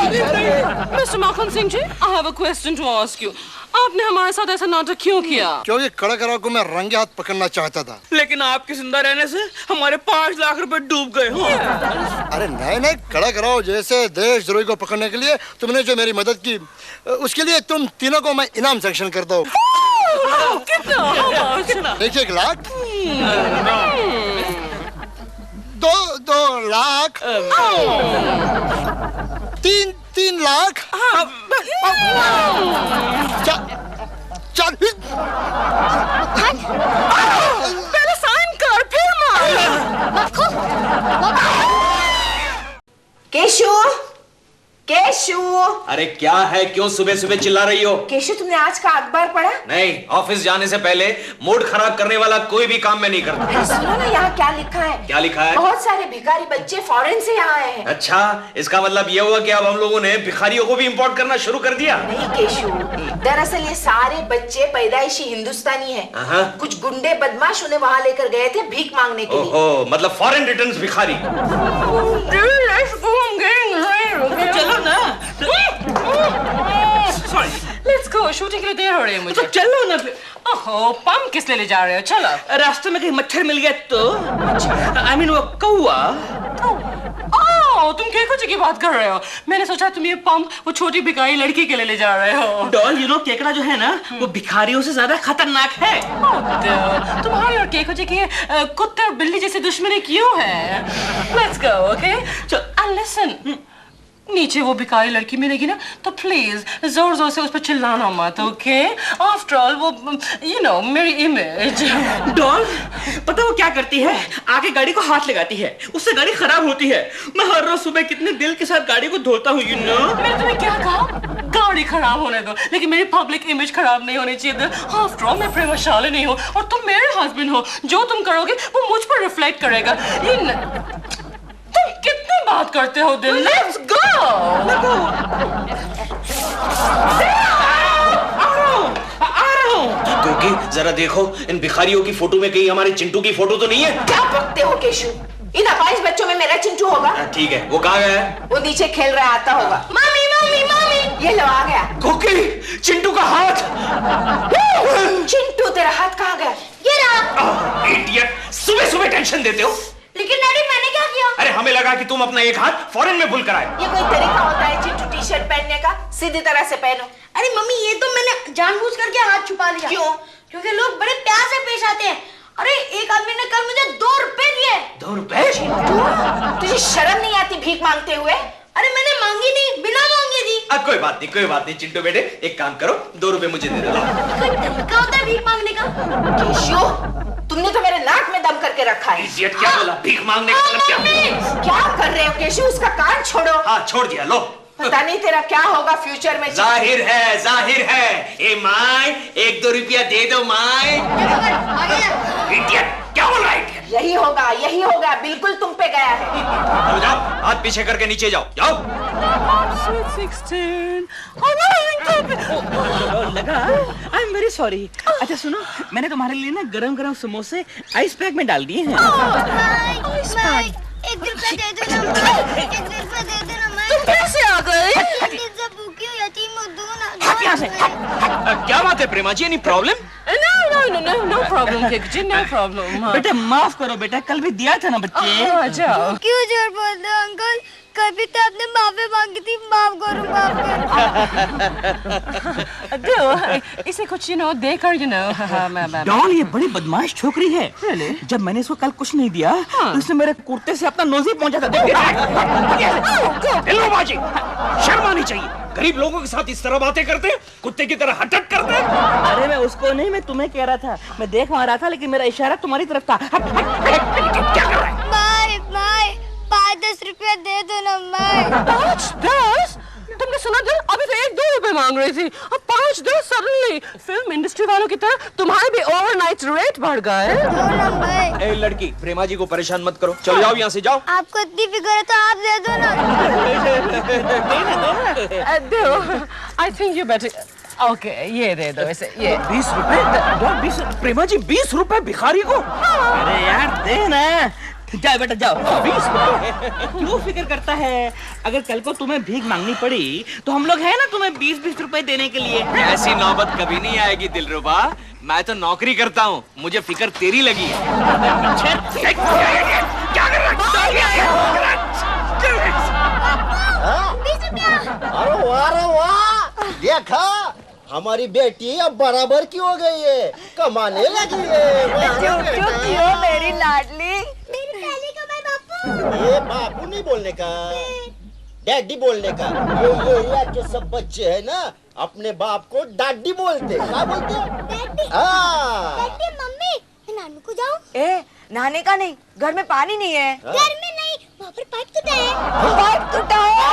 Mr. मक्खन Singh ji, I have a question to ask you. आपने हमारे साथ ऐसा नाटक क्यों किया? क्योंकि कड़ा कराओ को मैं रंगे हाथ पकड़ना चाहता था। लेकिन आपके जिंदा रहने से हमारे 5 लाख रुपए डूब गए। अरे नहीं, कड़ा कराओ जैसे देशद्रोही को पकड़ने के लिए तुमने जो मेरी मदद की, उसके लिए तुम तीनों को मैं इनाम सैंक्शन कर दो। कितना? 1 लाख, 2 लाख, 3 लाख, 4। पहले साइन कर, फिर मार। केशु, अरे क्या है, क्यों सुबह सुबह चिल्ला रही हो? केशु तुमने आज का अखबार पढ़ा? नहीं, ऑफिस जाने से पहले मूड खराब करने वाला कोई भी काम मैं नहीं करता। अरे सुनो ना, यहाँ क्या लिखा है? क्या लिखा है? बहुत सारे भिखारी बच्चे फॉरेन से यहाँ आए हैं। अच्छा, इसका मतलब ये हुआ कि अब हम लोगों ने भिखारियों को भी इंपोर्ट करना शुरू कर दिया? नहीं केशु, दरअसल ये सारे बच्चे पैदाइशी हिंदुस्तानी हैं। कुछ गुंडे बदमाश उन्हें वहाँ लेकर गए थे भीख मांगने के लिए। ओहो, मतलब फॉरेन रिटर्न्स भिखारी। चलो ना। शूटिंग के लिए देर हो रही है मुझे। तो चलो ना फिर। ओहो, पम किस लिए ले जा रहे हो? चलो। रास्ते में कहीं मच्छर मिल गया तो I mean, वो कौआ। तुम केको जी की बात कर रहे हो। मैंने सोचा तुम ये पम वो छोटी भिखारी लड़की के लिए ले जा रहे हो। डॉल, यू नो केकड़ा जो है ना वो भिखारियों से ज्यादा खतरनाक है। तुम्हारी और केको जी की कुत्ते और बिल्ली जैसी दुश्मनी क्यों है? Let's go, okay? And listen, नीचे वो भिखारी लड़की मिलेगी ना तो प्लीज जोर जोर से उस पर चिल्लाना मत, ओके? आफ्टर ऑल वो यू नो मेरी इमेज। डॉल, पता वो क्या करती है? आगे गाड़ी को हाथ लगाती है, उससे गाड़ी खराब होती है। मैं हर रोज सुबह कितने दिल के साथ गाड़ी को धोता हूँ, यू नो। मैंने तुम्हें क्या कहा? गाड़ी खराब होने दो, लेकिन मेरी पब्लिक इमेज खराब नहीं होनी चाहिए। आफ्टर ऑल मैं प्रेमशाली नहीं हूँ और तुम मेरे हस्बैंड हो। जो तुम करोगे वो मुझ पर रिफ्लेक्ट करेगा। तुम कितनी बात करते हो दिल? Let's go. क्योंकि जरा देखो इन भिखारियों की फोटो में कहीं हमारे चिंटू की फोटो तो नहीं है? क्या बकते हो केशु? इन अपाइज बच्चों में मेरा चिंटू होगा? ठीक है, वो कहाँ गया है? वो नीचे खेल रहा, आता होगा। मामी मामी मामी, ये लो आ गया। कोकी, चिंटू का हाथ। चिंटू तेरा हाथ कहाँ गया? ये रहा। इडियट, सुबह सुबह टेंशन देते हो। लेकिन डैडी मैंने क्या किया? अरे हमें लगा कि तुम अपना एक हाथ फॉरेन में भूल कर आए। ये कोई तरीका होता है चिंटू टी शर्ट पहनने का? सीधी तरह से पहनो। अरे मम्मी, ये तो मैंने जानबूझ करके हाथ छुपा लिया। क्यों? क्योंकि लोग बड़े प्यार से पेश आते हैं। अरे एक आदमी ने कल मुझे 2 रुपए दिए। 2 रुपए? तुझे शर्म नहीं आती भीख मांगते हुए? अरे मैंने मांगी नहीं, बिना मांगे दी। कोई बात नहीं चिंटू बेटे, एक काम करो, 2 रुपए मुझे दे दो। कोई तरीका होता है भीख मांगने का? केशु, तुमने तो मेरे नाक में दम करके रखा है। इडियट, क्या बोला? भीख मांगने का मतलब क्या? क्या कर रहे हो केशु? उसका कान छोड़ो। हाँ, छोड़ दिया, लो। पता नहीं तेरा क्या होगा फ्यूचर में। जाहिर है। ए माय, 1-2 रुपया दे दो माय। इडियट, क्या बोल रहा है? यही होगा, बिल्कुल तुम पे गया है। जाओ, हाथ पीछे करके नीचे जाओ। लगा आई एम वेरी सॉरी। अच्छा सुनो, मैंने तुम्हारे लिए ना गरम समोसे आइस पैक में डाल दिए हैं। 1 रुपया दे दो ना, 1 रुपया दे दो ना। तुम कैसे आ गए? भूखी हो यतीम हो, दो ना। क्या बात है Prema ji, any problem? No problem केक जी, नो प्रॉब्लम। बेटा माफ करो बेटा, कल भी दिया था ना बच्चे। जाओ। क्यों जोर बोलते हो अंकल? कभी तो आपने माफी मांगी थी, माफ करो। दो इसे कुछ देकर डॉल, ये बड़ी बदमाश छोकरी है। जब मैंने इसको कल कुछ नहीं दिया तो इसने मेरे कुर्ते से अपना नोज़ ही पहुंचा था। बाजी, शर्म आनी चाहिए। गरीब लोगों के साथ इस तरह बातें करते हैं, कुत्ते की तरह हटट करते हैं। अरे मैं उसको नहीं, मैं तुम्हें कह रहा था। मैं देख वहां रहा था लेकिन मेरा इशारा तुम्हारी तरफ था। क्या कर रहा है? माय 5-10 रुपया दे दो ना। माय 5-10? तुमने सुना दिल? अभी तो 1-2 रुपए मांग रही थी, अब 5-10 सडनली। फिल्म इंडस्ट्री वालों की तरह तुम्हारे भी ओवरनाइट रेट बढ़ गए। ए लड़की, प्रेमा जी को परेशान मत करो। चलो जाओ यहाँ से, जाओ। आपको इतनी फिक्र है तो आप दे दो ना। दो, I think you better. Okay, ये दे दो इसे। ये 20 रुपए? 20? प्रेमा जी 20 रुपए भिखारी को? अरे यार दे ना। जाओ बेटा जाओ। 20 रुपए क्यों फिक्र करता है? अगर कल को तुम्हें भीख मांगनी पड़ी तो हम लोग हैं ना तुम्हें 20-20 रुपए देने के लिए। ऐसी नौबत कभी नहीं आएगी दिलरुबा। मैं तो नौकरी करता हूँ, मुझे फिक्र तेरी लगी है। क्या कर रहा है? अरे वाह, देखा हमारी बेटी अब बराबर की हो गई है, कमाने लगी है। क्यों मेरी लाडली? मेरी पहली कमाई बापू। ये बापू नहीं बोलने का, डैडी बोलने का। ये जो सब बच्चे हैं ना, अपने बाप को डैडी बोलते। क्या बोलते हैं? डैडी। हाँ। डैडी मम्मी, नानू को जाओ। ए, नहाने का नहीं, घर में पानी नहीं है। घर में नहीं, वहाँ पर पाइप टूटा है। पाइप टूटा है?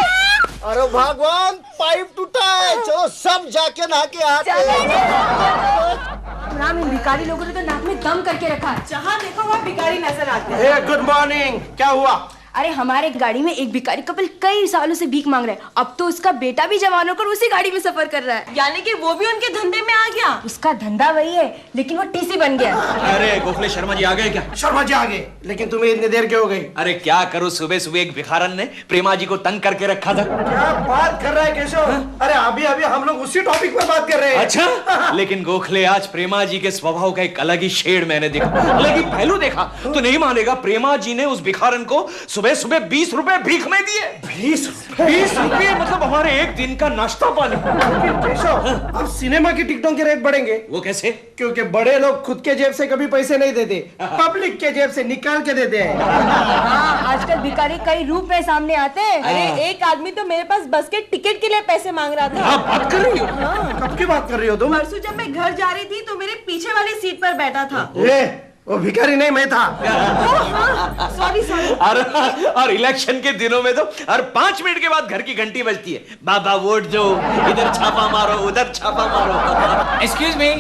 अरे भगवान, पाइप टूटा है। चलो सब जाके नहा के आते हैं। राम, इन भिखारी लोगों ने तो नाक में दम करके रखा है। जहाँ देखो वहाँ भिखारी नजर आते हैं। Good morning. क्या हुआ? अरे हमारे गाड़ी में एक भिखारी कपल कई सालों से भीख मांग रहा है। अब तो उसका बेटा भी जवान होकर उसी गाड़ी में सफर कर रहा है। यानी कि वो भी उनके धंधे में आ गया। उसका धंधा वही है, लेकिन वो टीसी बन गया। अरे गोखले शर्मा जी आ गए क्या? शर्मा जी आ गए, लेकिन तुम्हें इतनी देर क्यों हो गई? अरे क्या करूं, सुबह सुबह एक भिखारन ने प्रेमा जी को तंग करके रखा था। क्या बात कर रहा है केशव? अरे अभी अभी हम लोग उसी टॉपिक पर बात कर रहे हैं। अच्छा, लेकिन गोखले आज प्रेमा जी के स्वभाव का एक अलग ही शेड मैंने देखा, अलग ही पहलू देखा। तो नहीं मानेगा, प्रेमा जी ने उस भिखारन को सुबह सुबह 20 रुपए भीख में दिए। 20 रुपए मतलब हमारे एक दिन का नाश्ता पानी। केशव, अब सिनेमा की टिकटों के रेट बढ़ेंगे। वो कैसे? क्योंकि बड़े लोग खुद के जेब से कभी पैसे नहीं देते, पब्लिक के जेब से निकाल के देते हैं। हाँ, आजकल भिखारी कई रूप में सामने आते हैं। अरे एक आदमी तो मेरे पास बस के टिकट के लिए पैसे मांग रहा था। आप बात कर रही हो? कब की बात कर रही हो तुम? परसों जब मैं घर जा रही थी तो मेरे पीछे वाली सीट पर बैठा था। वो भिखारी नहीं, मैं था। Sorry sorry. और इलेक्शन के दिनों में तो हर 5 मिनट के बाद घर की घंटी बजती है, बाबा वोट दो, इधर छापा मारो, उधर छापा मारो। एक्सक्यूज मी,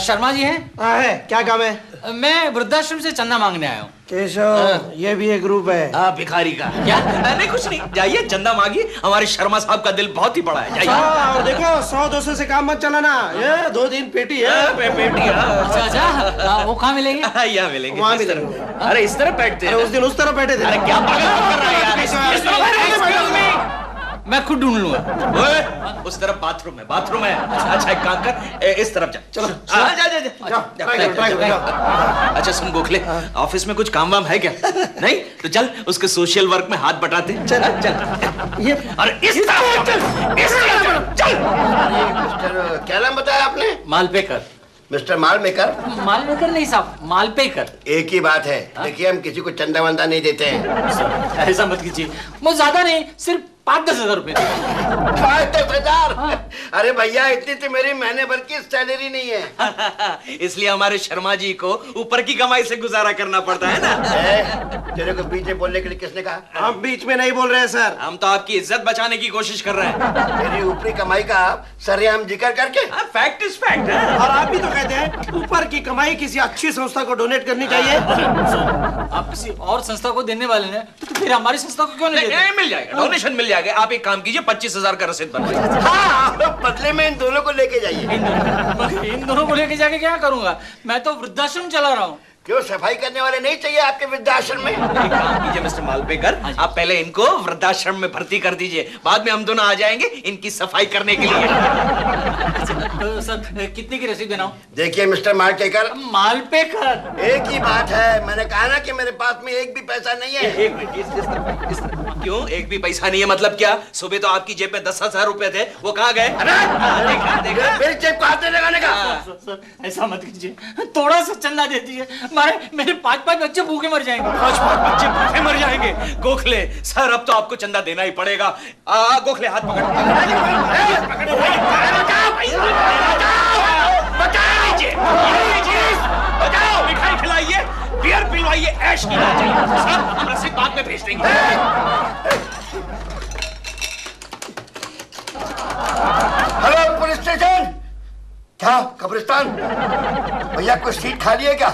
शर्मा जी हैं? है, क्या काम है? मैं वृद्धाश्रम से चंदा मांगने आया हूँ। केशव, ये भी एक ग्रुप है। हाँ, भिखारी का। क्या? नहीं कुछ नहीं, जाइए चंदा मांगिए। हमारे शर्मा साहब का दिल बहुत ही बड़ा है, जाइए। और देखो 100-200 से काम मत चलाना, ये 2 दिन पेटी है। पेटी। अच्छा, वो कहाँ मिलेंगे? यहाँ मिलेंगे। वहाँ भी तरफ। अरे इस तरफ बैठते हैं। उस दिन उस तरफ बैठे थे। अरे क्या पागल कर रहा है यार? मैं खुद ढूंढ लूंगा। उस तरफ बाथरूम है, बाथरूम है। अच्छा एक काम कर, इस तरफ जा। चलो जा। अच्छा सुन गोखले, ऑफिस में कुछ काम वाम है क्या? नहीं तो चल उसके सोशल वर्क में हाथ बटाते। चल चल। ये अरे इस तरफ चल। मिस्टर क्या नाम बताया आपने? मालपेकर। मिस्टर माल मेकर? मालपेकर नहीं साहब, मालपेकर। एक ही बात है, देखिए हम किसी को चंदा वंदा नहीं देते हैं। ऐसा मत कीजिए, वो ज्यादा नहीं, सिर्फ 5-10 हजार रुपए। 5-10 हजार? अरे भैया इतनी तो मेरी महीने भर की सैलरी नहीं है। इसलिए हमारे शर्मा जी को ऊपर की कमाई से गुजारा करना पड़ता है ना। तेरे को बीच में बोलने के लिए किसने कहा? हम बीच में नहीं बोल रहे हैं सर, हम तो आपकी इज्जत बचाने की कोशिश कर रहे हैं। मेरी ऊपरी कमाई का आप सरेआम जिक्र करके। Fact is fact. और आप भी तो कहते हैं ऊपर की कमाई किसी अच्छी संस्था को डोनेट करनी चाहिए। आप किसी और संस्था को देने वाले हैं तो फिर हमारी संस्था को क्यों नहीं देते? मिल जाएगा, डोनेशन मिल जाएगा। आप एक काम कीजिए, 25,000 का रसीद बनवाइए। हाँ, बदले में इन दोनों को लेके जाइए। इन दोनों को लेके जाके क्या करूंगा? मैं तो वृद्धाश्रम चला रहा हूँ। क्यों, सफाई करने वाले नहीं चाहिए आपके वृद्धाश्रम में? एक काम कीजिए मिस्टर मालपेकर, आप पहले इनको वृद्धाश्रम में भर्ती कर दीजिए, बाद में हम दोनों आ जाएंगे इनकी सफाई करने के लिए। तो सर कितने की रसीद बनाऊं? देखिए मिस्टर मालपेकर, मालपेकर एक ही बात है, मैंने कहा ना कि मेरे पास में एक भी पैसा नहीं है। एक मिनट, इस तरफ। क्यों एक भी पैसा नहीं है मतलब क्या? सुबह तो आपकी जेब में 10,000 रुपए थे, वो कहाँ गए? देखा फिर जेब को हाथ लगाने का। सर ऐसा मत कीजिए, थोड़ा सा चंदा दे दीजिए, मेरे 5 बच्चे भूखे मर जाएंगे। 5 बच्चे भूखे मर जाएंगे? गोखले सर, अब तो आपको चंदा देना ही पड़ेगा। गोखले हाथ पकड़। बचाओ, मिठाई खिलाइए, बियर पिलवाइए, ऐश की बात चाहिए। सर हम रसीद बाद में भेज देंगे। हेलो पुलिस स्टेशन, क्या कब्रिस्तान? भैया कोई सीट खाली है क्या?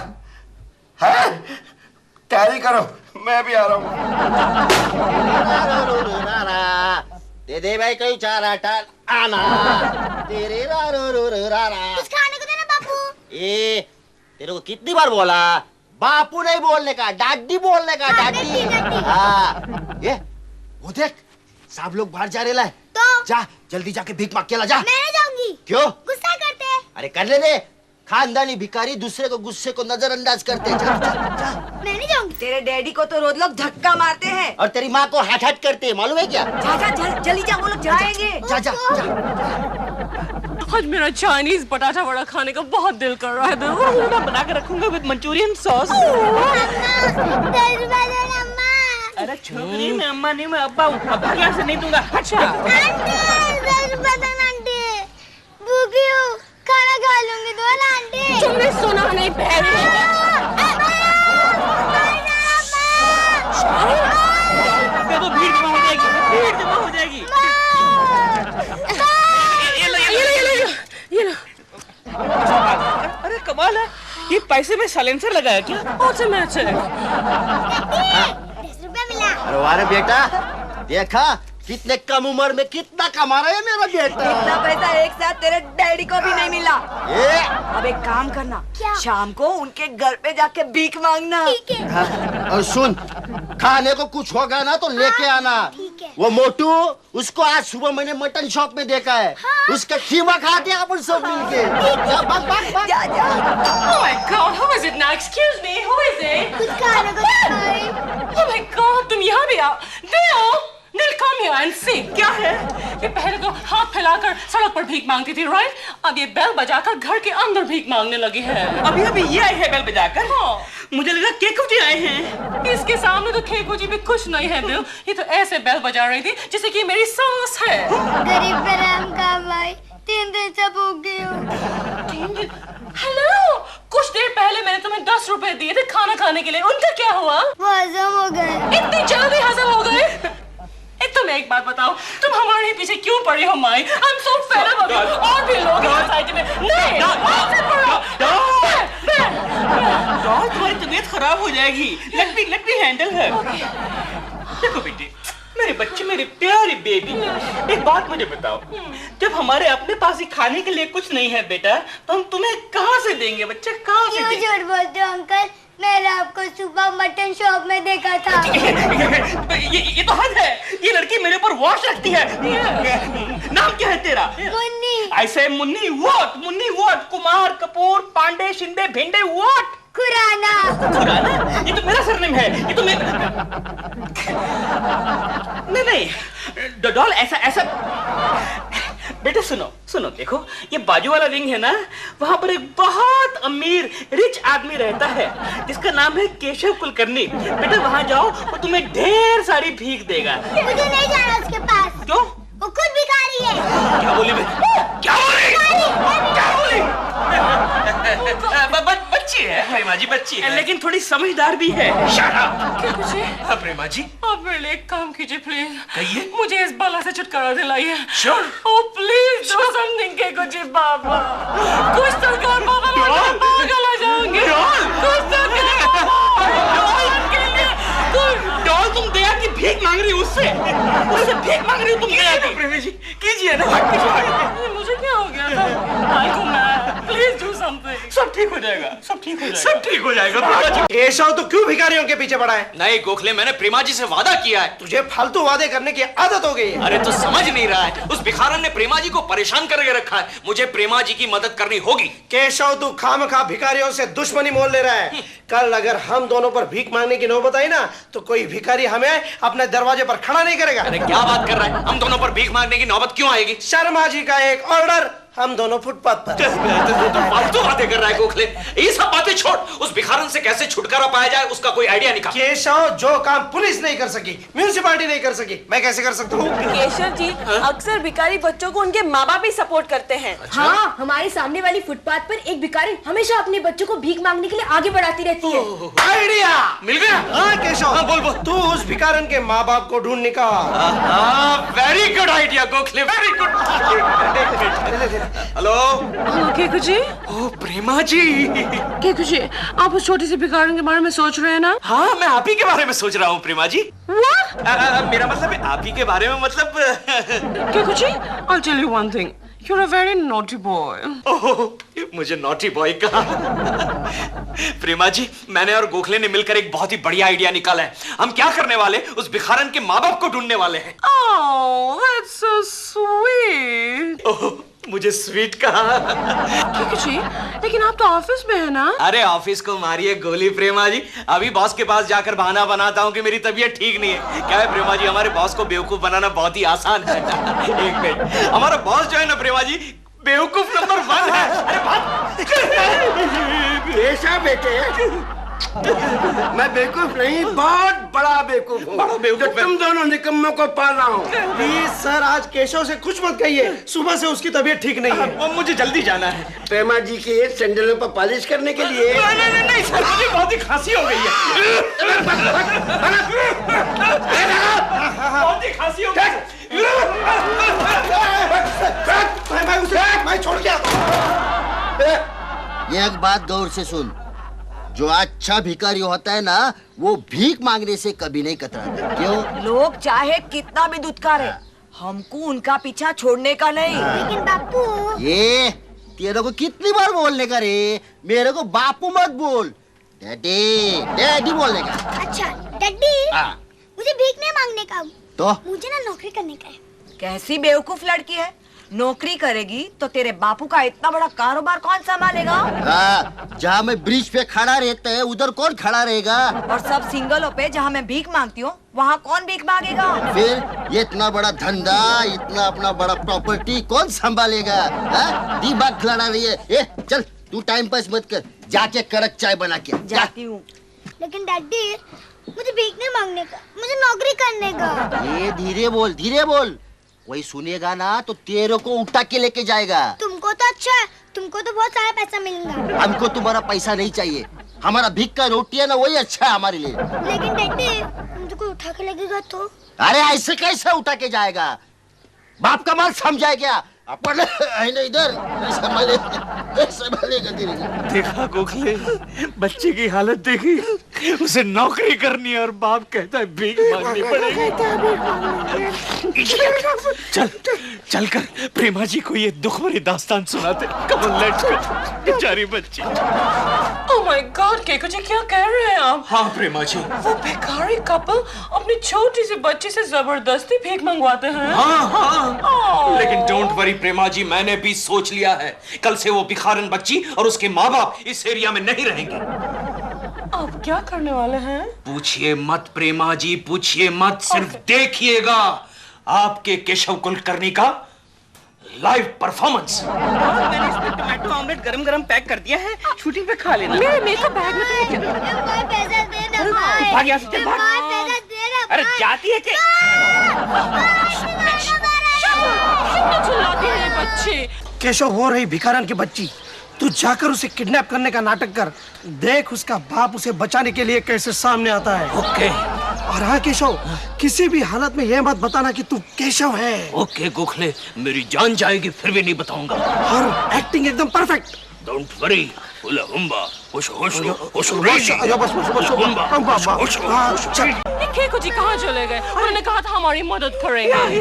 है? तैयारी करो, मैं भी आ रहा हूँ। दे दे भाई कोई चारा टाल आना तेरे कुछ खाने को देना बापू। ए तेरे को कितनी बार बोला, बापू नहीं बोलने का, डाडी बोलने का, डाडी। हाँ ये वो देख, सब लोग बाहर जा रहे हैं। तो जा जल्दी जाके भीख मांग के ला जा। मैं नहीं जाऊंगी। क्यों? गुस्सा करते हैं। अरे कर ले दे, खानदानी भिखारी दूसरे को गुस्से को नजरअंदाज करते हैं। जा, जा, जा। मैं नहीं जाऊंगी। तेरे डैडी को तो रोज लोग धक्का मारते हैं। और तेरी माँ को हट हट करते हैं, मालूम है क्या? जा जा जल्दी जा, वो लोग जाएंगे। जा जा जा। आज मेरा चाइनीज पटाटा वड़ा खाने का बहुत दिल कर रहा है। मैं बना के रखूंगा विद मंचूरियन सॉस। अरे छोकरी, मैं अम्मा नहीं, मैं अब्बा हूँ। अब्बा यहाँ से नहीं दूंगा। अच्छा भूखी हूँ, खाना खा लूंगी, दो ना आंटी। तुमने सुना नहीं पहले? तो भीड़ जमा हो जाएगी, भीड़ जमा हो जाएगी। ये लो। अरे कमाल है, ये पैसे में साइलेंसर लगाया क्या? ऑटोमेटिक। 10 रुपया मिला। अरे वाह रे बेटा, देखा कितने कम उम्र में कितना कमा रहा है मेरा बेटा। इतना पैसा एक साथ तेरे डैडी को भी नहीं मिला। अब एक काम करना, शाम को उनके घर पे जाके भीख मांगना। और सुन, खाने को कुछ होगा ना तो लेके आना। वो मोटू, उसको आज सुबह मैंने मटन शॉप में देखा है। उसका खीमा खाते हैं अपन सब मिलके। Oh my God, who is it now? Excuse me, who is it? कुछ खाने को खाए। Oh my God, तुम यहाँ भी आओ। Neil, come here and see. क्या है? ये पहले तो हाथ फैलाकर सड़क पर भीख मांगती थी, राइट? अब ये बेल बजाकर घर के अंदर भीख मांगने लगी है। अभी अभी ये आए हैं बेल बजाकर। हाँ। मुझे लगा केकू जी आए हैं। इसके सामने तो केकू जी भी कुछ नहीं है बिल। ये तो ऐसे बेल बजा रही थी जैसे कि मेरी सास है। गरीब बराम का भाई 3 दिन से भूखी हूँ। 3 दिन? हेलो, कुछ देर पहले मैंने तुम्हें 10 रुपए दिए थे खाना खाने के लिए, उनका क्या हुआ? वो हजम हो गए। इतनी जल्दी हजम हो गए? तुम एक बात बताओ, तुम हमारे ही पीछे क्यों पड़ी हो माई? I'm so fed up of you। और भी लोग हैं सोसाइटी में। नहीं, तुम्हारी तबीयत खराब हो जाएगी। Let me handle her। देखो बेटी, मेरे बच्चे, मेरे प्यारे बेबी, एक बात मुझे बताओ, जब हमारे अपने पास ही खाने के लिए कुछ नहीं है बेटा, तो हम तुम्हें कहाँ से देंगे बच्चे, कहाँ से देंगे? क्यों झूठ बोलते हो अंकल? मैंने आपको सुबह मटन शॉप में देखा था। ये तो हद है। ये लड़की मेरे ऊपर वॉश रखती है। नाम क्या है तेरा? मुन्नी। ऐसे मुन्नी व्हाट? कुमार, कपूर, पांडे, शिंदे, भिंडे व्हाट? खुराना? ये तो मेरा सरनेम है। ये तो नहीं डॉल, ऐसा बेटा सुनो देखो, ये बाजू वाला विंग है ना, वहां पर एक बहुत अमीर रिच आदमी रहता है जिसका नाम है केशव कुलकर्णी। बेटा वहां जाओ, वो तुम्हें ढेर सारी भीख देगा। मुझे नहीं जाना उसके पास। क्यों? वो खुद भिखारी है। क्या बोली मैं? क्या बोली? बच्ची है प्रेमा जी, बच्ची है, लेकिन थोड़ी समझदार भी है। Shut up! क्या कुछ है? हाँ प्रेमा जी, आप मेरे लिए एक काम कीजिए प्लीज। कहिए। मुझे इस बला से छुटकारा दिलाइए। Sure. Oh please do something के कुछ बाबा। कुछ तो कर बाबा, मैं पागल हो जाऊंगी। कुछ तो कर डॉल, तुम दया की भीख मांग रही हो उससे भीख मांग रही हो तुम दया की। प्रेमा जी कीजिए ना। मुझे क्या हो गया था? आई को मैं प्लीज डू समथिंग। सब ठीक हो जाएगा, सब ठीक हो जाएगा प्रेमा जी। केशव तो क्यों भिखारियों के पीछे पड़ा है? नहीं गोखले, मैंने प्रेमा जी से वादा किया है। तुझे फालतू वादे करने की आदत हो गई है। अरे तो समझ नहीं रहा है, उस भिखारन ने प्रेमा जी को परेशान करके रखा है। मुझे प्रेमा जी की मदद करनी होगी। केशव तू खामखा भिखारियों से दुश्मनी मोल ले रहा है। कल अगर हम दोनों पर भीख मांगने की नौबत आई ना, तो कोई भिखारी हमें अपने दरवाजे पर खड़ा नहीं करेगा। अरे क्या बात कर रहा है? हम दोनों पर भीख मांगने की नौबत क्यों आएगी? शर्मा जी का एक ऑर्डर, हम दोनों फुटपाथ पर। तो फालतू बातें कर रहा है गोखले। ये सब बातें छोड़, उस भिखारन से कैसे छुटकारा पाया जाए उसका कोई आइडिया निकाल। केशव, जो काम पुलिस नहीं कर सकी, म्युनिसिपैलिटी नहीं कर सकी, मैं कैसे कर सकता हूँ? केशव जी, अक्सर भिखारी बच्चों को उनके माँ बाप ही सपोर्ट करते हैं। अच्छा? हाँ, हमारे सामने वाली फुटपाथ पर एक भिखारी हमेशा अपने बच्चों को भीख मांगने के लिए आगे बढ़ाती रहती है। आइडिया मिल गया? हाँ केशव, हाँ, बोल। तू उस भिखारन के माँ बाप को ढूंढ निकाल। Very good idea Gokhale, very good. Hello Keku ji. ओ प्रेमा जी। केकू जी, आप उस छोटी सी भिखारन के बारे में सोच रहे हैं ना? हाँ, मैं आप ही के बारे में सोच रहा हूँ प्रेमा जी। मेरा मतलब है आप ही के बारे में, मतलब। केकू जी, I'll tell you one thing. You're a very naughty boy. ओह, मुझे नॉटी बॉय कहा। प्रेमा जी, मैंने और गोखले ने मिलकर एक बहुत ही बढ़िया आइडिया निकाला है। हम क्या करने वाले, उस भिखारन के माँ बाप को ढूंढने वाले हैं। Oh, that's so sweet. ओह, मुझे स्वीट कहा। जी, लेकिन आप तो ऑफिस में है ना? अरे ऑफिस को मारिए गोली प्रेमा जी। अभी बॉस के पास जाकर बहाना बनाता हूँ कि मेरी तबीयत ठीक नहीं है। क्या है प्रेमा जी, हमारे बॉस को बेवकूफ बनाना बहुत ही आसान है। एक मिनट, हमारा बॉस जो है ना प्रेमा जी, बेवकूफ नंबर 1 है। अरे बात कैसा बेटे? मैं बेवकूफ नहीं, बहुत बड़ा बेवकूफ हूँ। तुम दोनों निकम्मों को पाल रहा हूँ। प्लीज सर, आज केशव से कुछ मत कहिए, सुबह से उसकी तबीयत ठीक नहीं है। मुझे जल्दी जाना है प्रेमा जी के सैंडलों पर पॉलिश करने के लिए। नहीं सर, मुझे बहुत ही खांसी हो गई है। बहुत ही खांसी हो गई। मैं छोड़ के आता हूं। एक बात गौर से सुन, जो अच्छा भिखारी होता है ना वो भीख मांगने से कभी नहीं कतराता। क्यों? लोग चाहे कितना भी दुत्कारे, हमको उनका पीछा छोड़ने का नहीं। लेकिन बापू ये तेरे को कितनी बार बोलने का रे? मेरे को बापू मत बोल, डैडी डैडी बोलने का। अच्छा डैडी, मुझे भीख नहीं मांगने का, तो मुझे ना नौकरी करने का है। कैसी बेवकूफ लड़की है, नौकरी करेगी तो तेरे बापू का इतना बड़ा कारोबार कौन संभालेगा? जहाँ मैं ब्रिज पे खड़ा रहता है उधर कौन खड़ा रहेगा? और सब सिंगलों पे जहाँ मैं भीख मांगती हूँ वहाँ कौन भीख मांगेगा? फिर ये इतना बड़ा धंधा, इतना अपना बड़ा प्रॉपर्टी कौन संभालेगा? दिमाग लड़ा रही है। ए, चल तू टाइम पास मत कर, जाके कड़क चाय बना के जाती हूँ। लेकिन डैडी मुझे भीख नहीं मांगने का, मुझे नौकरी करने का। ये धीरे बोल, धीरे बोल, वही सुनेगा ना तो तेरे को उठा के लेके जाएगा। तुमको तो अच्छा है, तुमको तो बहुत सारा पैसा मिलेगा। हमको तुम्हारा पैसा नहीं चाहिए, हमारा भीख का रोटी है ना वही अच्छा है हमारे लिए। लेकिन डैडी मुझे कोई उठा के लगेगा तो? अरे ऐसे कैसे उठा के जाएगा? बाप का माल समझाए क्या? अपन इधर संभालेगा तेरे को। देखा गोखले, बच्चे की हालत देखी, उसे नौकरी करनी है और बाप कहता है भीख मांगनी पड़ेगी। चल चल कर प्रेमा जी को ये दुख भरी दास्तान सुनाते। कमल लेट कर, बेचारी बच्ची। ओह माय गॉड, केको जी क्या कह रहे हैं आप? हाँ प्रेमा जी, वो भिखारी कपल अपनी छोटी सी बच्ची से जबरदस्ती भीख मंगवाते हैं। हाँ। लेकिन डोंट वरी प्रेमा जी, मैंने भी सोच लिया है, कल से वो भिखारन बच्ची और उसके माँ बाप इस एरिया में नहीं रहेंगे। आप क्या करने वाले हैं? पूछिए मत प्रेमा जी, पूछिए मत, सिर्फ देखिएगा आपके केशव कुलकर्णी का लाइव परफॉर्मेंस। मैंने इसमें टमाटो ऑमलेट गरम-गरम पैक कर दिया है, शूटिंग पे खा लेना। मेरे तो बैग में पैसा दे दे भाग यहाँ से, चल भाग। अरे जाती है क्या? चिल्लाती है बच्चे। केशव, हो रही भिखारन की बच्ची, तू जाकर उसे किडनैप करने का नाटक कर। देख उसका बाप उसे बचाने के लिए कैसे सामने आता है। ओके। और हाँ केशव, किसी भी हालत में यह मत बताना कि तू केशव है। ओके गोखले, मेरी जान जाएगी फिर भी नहीं बताऊंगा। और एक्टिंग एकदम परफेक्ट। डोंट वरी, हुला हुम्बा, होश होश होश केको जी कहाँ चले गए? उन्होंने कहा था हमारी मदद करेंगे।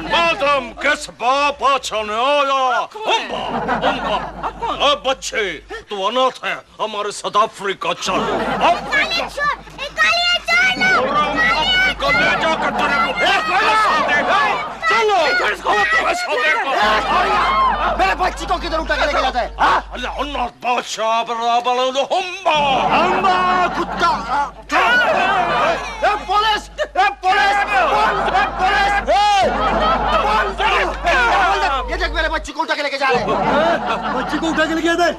मैडम किस बाप आने आया? हुम्बा, बच्चे तू अनाथ है, हमारे साथ अफ्रीका चल। अफ्रीका ले जाकर चलो। मेरे बच्ची को किधर उठा के लेके जाता है? कुत्ता! पुलिस! ये देख मेरे बच्ची को उठा के लेके जा रहे हैं। बच्ची को उठा के लेके जाता है?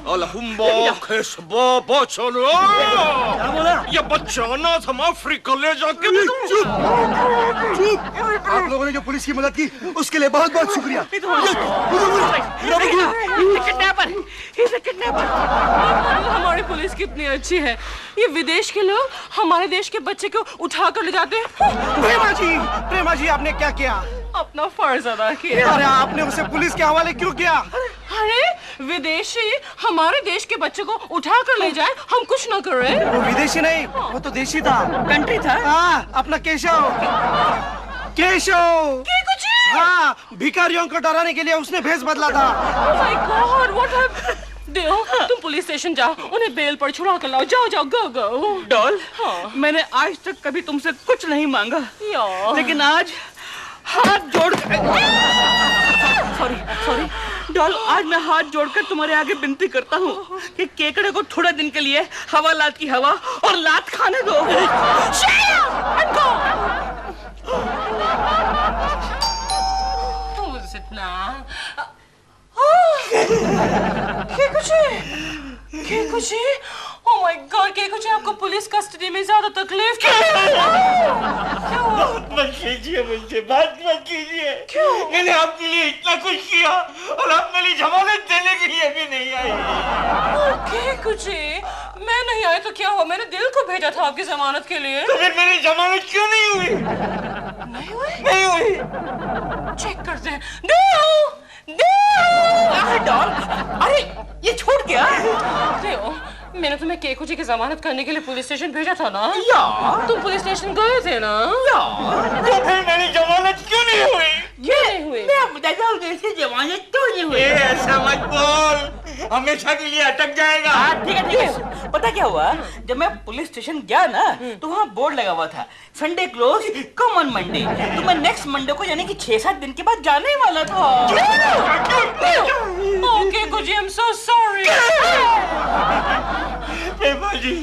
क्या बोला? ये बच्चा अनाथ हम अफ्रीका ले जाके। चुप! आप लोगों ने जो पुलिस की मदद की उसके लिए बहुत बहुत शुक्रिया। हमारी पुलिस कितनी अच्छी है, ये विदेश के लोग हमारे देश के बच्चे को उठा कर ले जाते हैं। प्रेमा जी आपने क्या किया? अपना फर्ज अदा किया। अरे आपने उसे पुलिस के हवाले क्यों किया? अरे विदेशी हमारे देश के बच्चे को उठा कर ले जाए, हम कुछ न कर रहे। वो विदेशी नहीं, वो तो देशी था, कंट्री था। हाँ, अपना केशव। केशव! हाँ, भिखारियों को डराने के लिए उसने भेष बदला था। Oh my God, what have... देव, तुम पुलिस स्टेशन जाओ, उन्हें बेल पर छुड़ा कर लाओ। जाओ जाओ, गो गो। डॉल, मैंने आज तक कभी तुमसे कुछ नहीं मांगा, लेकिन आज हाथ जोड़ सॉरी डॉल, आज मैं हाथ जोड़कर तुम्हारे आगे विनती करता हूँ कि केकड़े को थोड़े दिन के लिए हवा लात की हवा और लात खाने दो। केको जी, ओह माय गॉड, केको जी आपको पुलिस कस्टडी में ज्यादा तकलीफ क्यों? मत कीजिए मुझसे, बात मत कीजिए। क्यों? मैंने आपके लिए इतना कुछ किया और आप मेरी जमानत देने के लिए भी नहीं आई। केको जी, मैं नहीं आई तो क्या हुआ? मैंने दिल को भेजा था आपकी जमानत के लिए। तो फिर मेरी जमानत क्यों नहीं हुई? नहीं हुई। चेक करते हैं। डॉल, अरे ये छूट गया। मैंने तुम्हें केकू जी की जमानत करने के लिए पुलिस स्टेशन भेजा था ना? यार। तुम पुलिस स्टेशन गए थे ना? तो फिर मेरी जमानत क्यों नहीं हुई? क्यों नहीं हुई? मैं बताता हूँ कैसे जमानत क्यों नहीं हुई। ऐसा मत बोल, हमेशा के लिए अटक जाएगा। ठीक है। पता क्या हुआ, जब मैं पुलिस स्टेशन गया ना तो वहाँ बोर्ड लगा हुआ था, Sunday close, come on Monday. तो मैं नेक्स्ट मंडे को यानी कि 6-7 दिन के बाद जाने ही वाला था। ओके कुजी, आई एम सो सॉरी। पेपा जी,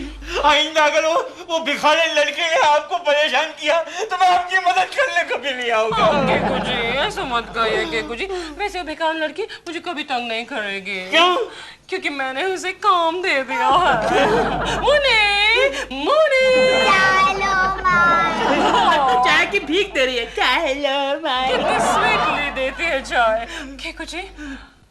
आइंदा अगर वो भिखारी लड़के ने आपको परेशान किया तो मैं आपकी मदद करने कभी नहीं आऊंगा। केकू जी ऐसा मत कहिए केकू जी, वैसे वो बेकार लड़की मुझे कभी तंग नहीं करेगी। क्यों? क्योंकि मैंने उसे काम दे दिया है। मुनी तो चाय की भीख दे रही है। कितनी स्वीटली देती है चाय। केकू जी,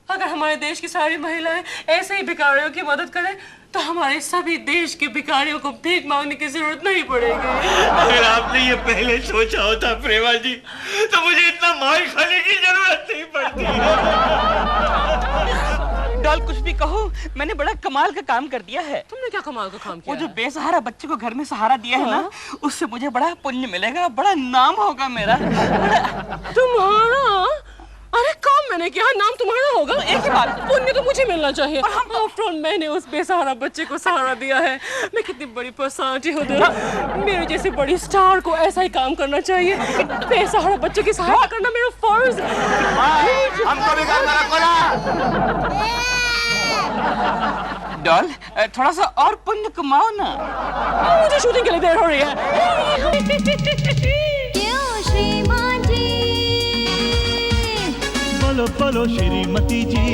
अगर हमारे देश की सारी महिलाएं ऐसे ही भिखारियों की मदद करें तो हमारे सभी देश के भिखारियों को भीख मांगने की जरूरत नहीं पड़ेगी। अगर आपने ये पहले सोचा होता प्रेमा जी तो मुझे इतना मार खाने की जरूरत नहीं पड़ती। डॉल कुछ भी कहो, मैंने बड़ा कमाल का काम कर दिया है। तुमने क्या कमाल का काम किया? वो जो बेसहारा बच्चे को घर में सहारा दिया है ना, उससे मुझे बड़ा पुण्य मिलेगा, बड़ा नाम होगा मेरा। तुम्हारा? अरे काम मैंने किया, नाम तुम्हारा होगा। एक ही बात, पुण्य तो मुझे मिलना चाहिए। आफ्टर ऑल मैंने उस बेसहारा बच्चे को सहारा दिया है। मैं कितनी बड़ी पर्सनालिटी हूँ, मेरे जैसे बड़ी स्टार को ऐसा ही काम करना चाहिए। बेसहारा बच्चे की सहायता करना मेरा फर्ज है। हमको भी काम करा। डॉल थोड़ा सा और पुण्य कमाओ ना। मुझे शूटिंग के लिए देर हो रही है। क्यों श्रीमान जी? बोलो बोलो श्रीमती जी।